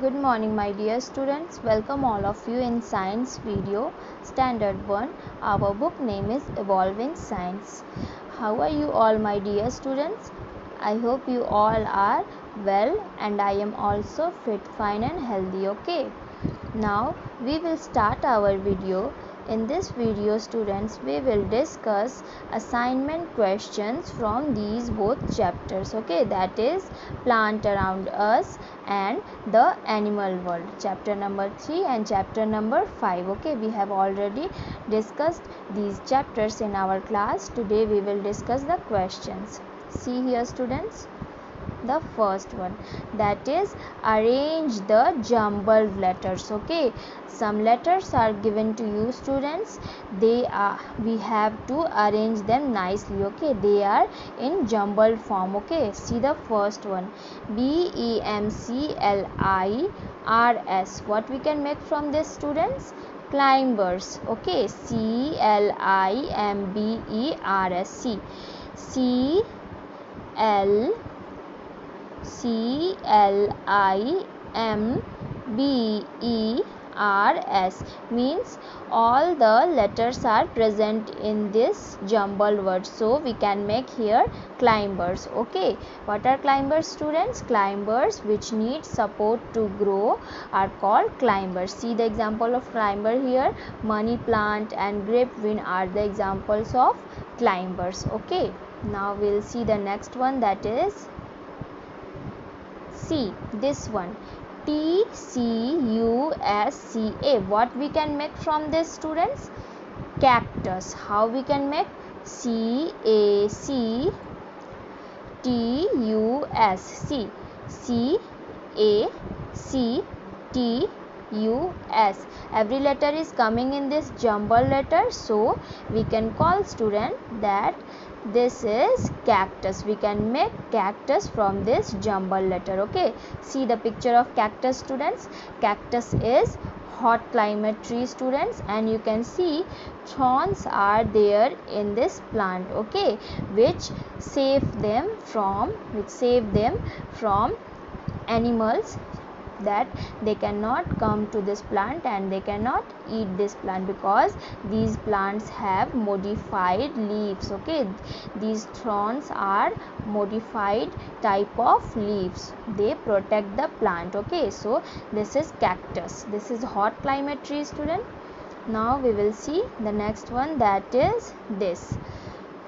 Good morning my dear students. Welcome all of you in science video standard 1. Our book name is Evolving Science. How are you all my dear students? I hope you all are well and I am also fit, fine and healthy. Okay. Now we will start our video. In this video students, we will discuss assignment questions from these both chapters. Okay, that is plant around us and the animal world, chapter number 3 and chapter number 5. Okay, we have already discussed these chapters in our class. Today we will discuss the questions. See here students, the first one, that is arrange the jumbled letters. Okay, some letters are given to you students, we have to arrange them nicely. Okay, they are in jumbled form. Okay, see the first one, BEMCLIRS. What we can make from this students? Climbers. Okay, CLIMBERS. CLIMBERS means all the letters are present in this jumbled word, so we can make here climbers. Okay, what are climbers students? Climbers which need support to grow are called climbers. See the example of climber here, money plant and grapevine are the examples of climbers. Okay, now we'll see the next one, that is C, this one, TCUSCA. What we can make from this students? Cactus. How we can make? CACTUS. CACTUS. Every letter is coming in this jumbled letter, so we can call student that this is cactus. We can make cactus from this jumbled letter. Okay, see the picture of cactus students. Cactus is hot climate tree students, and you can see thorns are there in this plant. Okay, which save them from animals, that they cannot come to this plant and they cannot eat this plant because these plants have modified leaves. Okay, these thorns are modified type of leaves, they protect the plant. Okay, so this is cactus, this is hot climate tree student. Now we will see the next one, that is this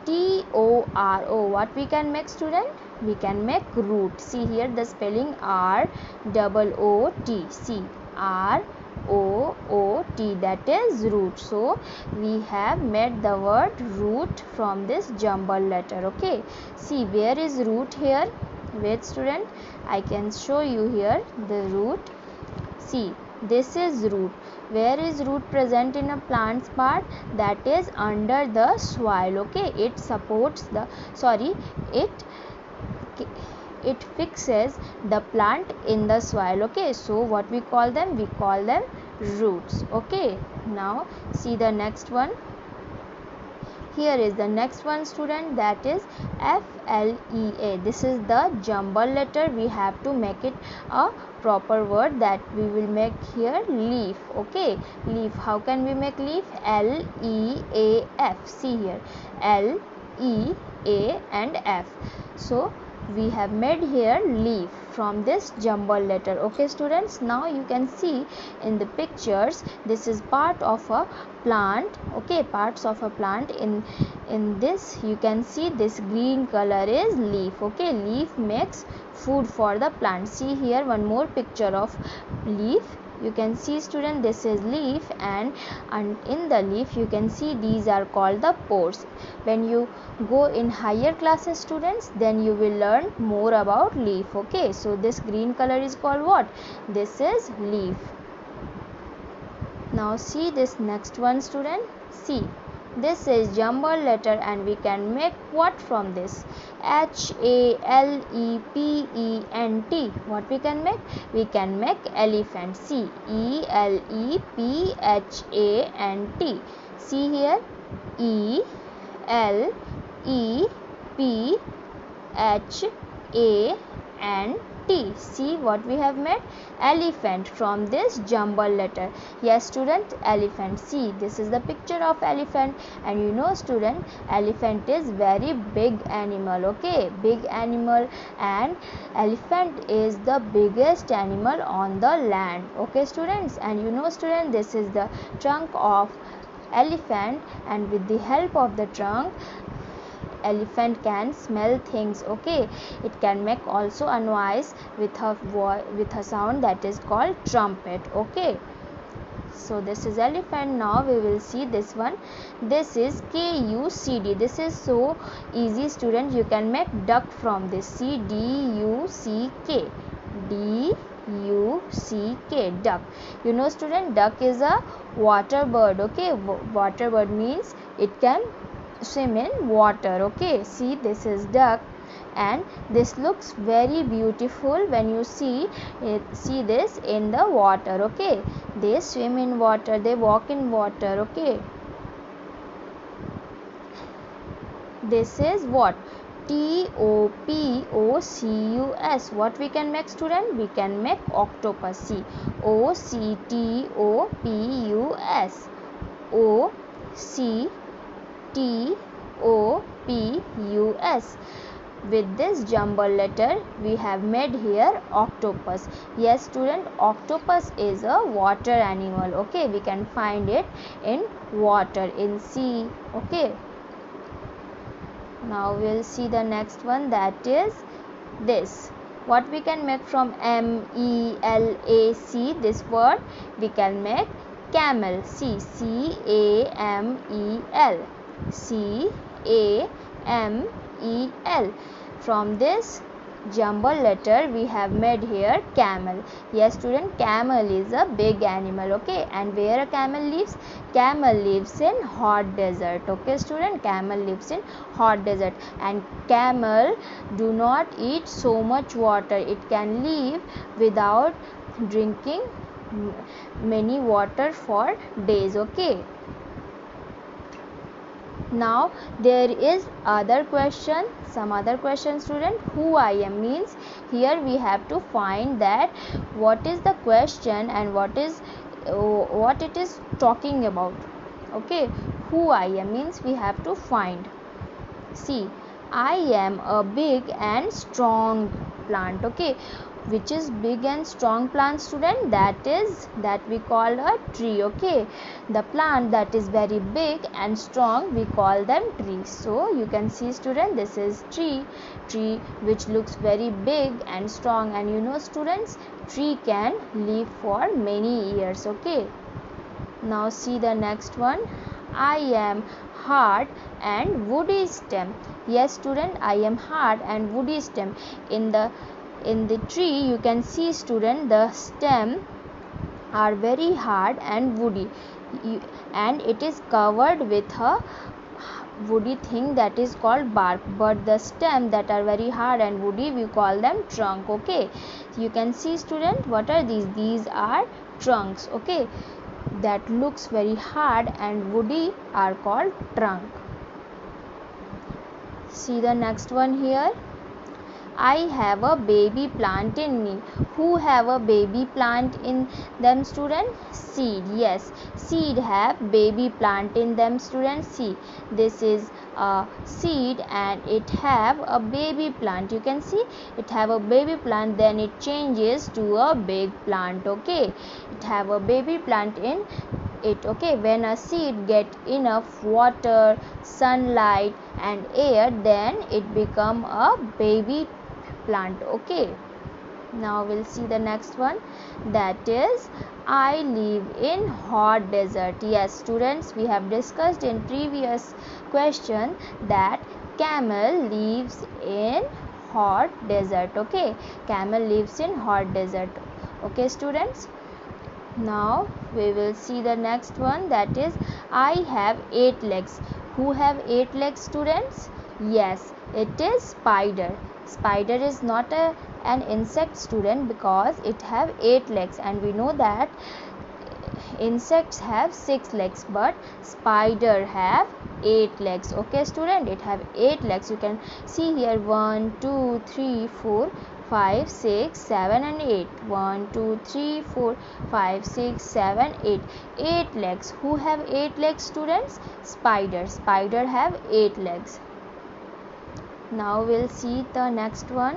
TORO. What we can make student? We can make root. See here the spelling ROOT. See, ROOT, that is root. So we have made the word root from this jumbled letter. Okay, see where is root here? Wait student, I can show you here the root. See, this is root. Where is root present in a plant's part? That is under the soil. Okay, it supports the it fixes the plant in the soil. Okay, so what we call them? We call them roots. Okay, now see the next one. Here is the next one student, that is FLEA. This is the jumbled letter, we have to make it a proper word, that we will make here leaf. Okay, leaf. How can we make leaf? LEAF. See here, LEA and F. So we have made here leaf from this jumbled letter. Okay students, now you can see in the pictures, this is part of a plant. Okay, parts of a plant. In this you can see this green color is leaf. Okay, leaf makes food for the plant. See here one more picture of leaf. You can see student, this is leaf, and in the leaf you can see these are called the pores. When you go in higher classes students, then you will learn more about leaf. Okay, so this green color is called what? This is leaf. Now see this next one student. See, this is jumbled letter and we can make what from this? HALEPENT. What we can make? We can make elephant. See, ELEPHANT. See here, ELEPHANT. See what we have made? elephant from this jumble letter? Yes student, elephant. See, this is the picture of elephant, and you know student, elephant is very big animal, okay, big animal, and elephant is the biggest animal on the land, okay students. And you know student, this is the trunk of elephant, and with the help of the trunk, elephant can smell things, okay. It can make also a noise with a sound that is called trumpet, okay. So this is elephant. Now we will see this one. This is KUCD. This is so easy student, you can make duck from this. C D U C K, D-U-C-K, duck. You know student, duck is a water bird, okay. Water bird means it can swim in water, okay. See, this is duck, and this looks very beautiful when you see it, see this in the water, okay. They swim in water, they walk in water, okay. This is what? Topocus. What we can make student? We can make octopus. See, Octopus, Octopus. With this jumble letter we have made here octopus. Yes student, octopus is a water animal, okay. We can find it in water, in sea, okay. Now we'll see the next one, that is this. What we can make from MELAC, this word? We can make camel. See, CAMEL, CAMEL. From this jumble letter we have made here camel. Yes student, camel is a big animal, okay. And where a camel lives? Camel lives in hot desert, okay student. Camel lives in hot desert, and camel do not eat so much water. It can live without drinking many water for days, okay. Now there is other question, some other question student. Who I am means, here we have to find that what is the question and what it is talking about, okay. Who I am means we have to find. See, I am a big and strong plant, okay. Which is big and strong plant student? That we call a tree, okay. The plant that is very big and strong, we call them trees. So you can see student, this is tree which looks very big and strong. And you know students, tree can live for many years, okay. Now see the next one. I am hard and woody stem. Yes student, I am hard and woody stem. In the tree you can see student, the stem are very hard and woody, and it is covered with a woody thing that is called bark. But the stem that are very hard and woody, we call them trunk, okay. You can see student, what are these? These are trunks, okay. That looks very hard and woody are called trunk. See the next one here. I have a baby plant in me. Who have a baby plant in them student? Seed. Yes, seed have baby plant in them student. See, this is a seed and it have a baby plant. You can see it have a baby plant, then it changes to a big plant, okay. It have a baby plant in it, okay. When a seed get enough water, sunlight and air, then it become a baby plant, okay. Now we'll see the next one, that is I live in hot desert. Yes students, we have discussed in previous question that camel lives in hot desert, okay. Camel lives in hot desert, okay students. Now we will see the next one, that is I have 8 legs. Who have 8 legs students? Yes, it is spider. Spider is not an insect student, because it have 8 legs, and we know that insects have 6 legs, but spider have 8 legs, okay student. It have 8 legs. You can see here 1 2 3 4 5, 6, 7 and 8. 1, 2, 3, 4, 5, 6, 7, 8. 8 legs. Who have 8 legs, students? Spider. Spider have 8 legs. Now we'll see the next one.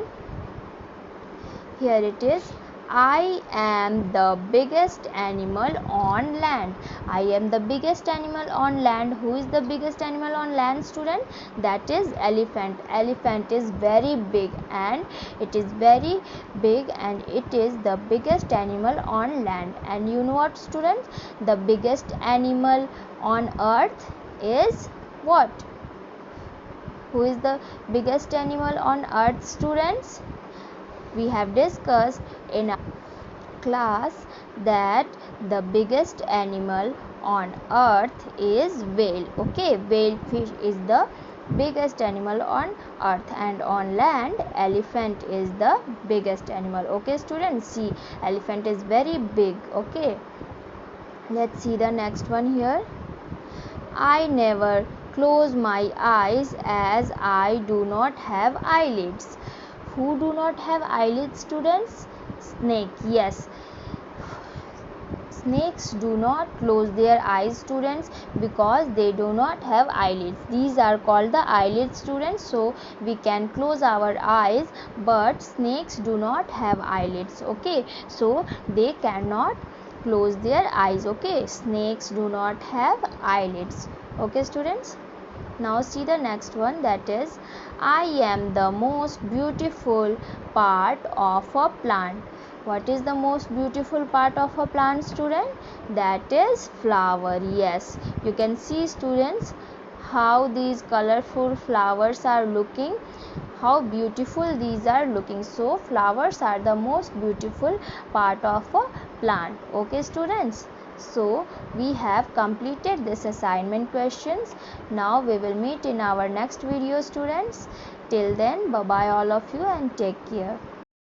Here it is. I am the biggest animal on land. I am the biggest animal on land. Who is the biggest animal on land, student? That is elephant. Elephant is very big and it is very big and it is the biggest animal on land. And you know what, students? The biggest animal on earth is what? Who is the biggest animal on earth, students? We have discussed in our class that the biggest animal on earth is whale. Okay, whale fish is the biggest animal on earth, and on land elephant is the biggest animal. Okay, students, see, elephant is very big. Okay, let's see the next one here. I never close my eyes as I do not have eyelids. Who do not have eyelids, students? Snake. Yes, snakes do not close their eyes, students, because they do not have eyelids. These are called the eyelids, students. So we can close our eyes, but snakes do not have eyelids. Okay, so they cannot close their eyes. Okay, snakes do not have eyelids. Okay, students. Now see the next one, that is, I am the most beautiful part of a plant. What is the most beautiful part of a plant, student? That is flower. Yes, you can see, students, how these colorful flowers are looking, how beautiful these are looking. So flowers are the most beautiful part of a plant. Okay, students. So we have completed this assignment questions. Now we will meet in our next video, students. Till then, bye bye all of you and take care.